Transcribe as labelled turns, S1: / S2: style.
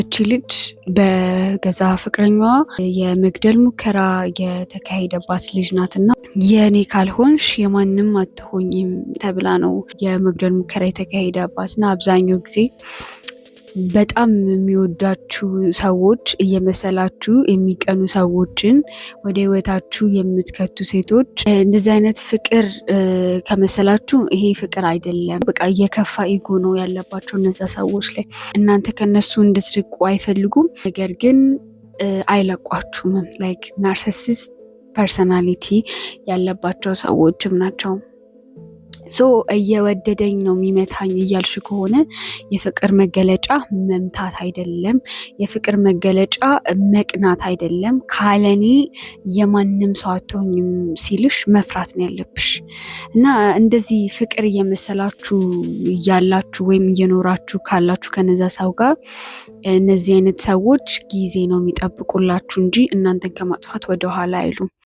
S1: እቺ ልጅ በገዛ ፍቅረኛዋ የመግደል ሙከራ የተካሄደባት ልጅ ናትና የኔ ካልሆንሽ የማንም አትሆኝም ተብላ ነው የመግደል ሙከራ የተካሄደባትና አብዛኛው ጊዜ በጣም የሚወዳችሁ ሰዎች እየመሰላችሁ የሚቀኑ ሰዎችን ወደ ህይወታችሁ የምትከቱ ሴቶች እንደዚህ አይነት ፍቅር ከመሰላችሁ ይሄ ፍቅር አይደለም። በቃ የከፋ ኢጎ ነው ያለባቸው እነዛ ሰዎች ላይ። እናንተ ከነሱ እንድትርቁ አይፈልጉም፣ ነገር ግን አይለቋችሁም። ላይክ ናርሲሲስት ፐርሰናሊቲ ያለባቸው ሰዎችም ናቸው። እየወደደኝ ነው የሚመታኝ እያልሽ ከሆነ የፍቅር መገለጫ መምታት አይደለም። የፍቅር መገለጫ መቅናት አይደለም። ካለኔ የማንም ሰው አትሆኝም ሲልሽ መፍራት ነው ያለብሽ። እና እንደዚህ ፍቅር እየመሰላችሁ እያላችሁ ወይም እየኖራችሁ ካላችሁ ከነዛ ሰው ጋር እነዚህ አይነት ሰዎች ጊዜ ነው የሚጠብቁላችሁ እንጂ እናንተን ከማጥፋት ወደኋላ አይሉም።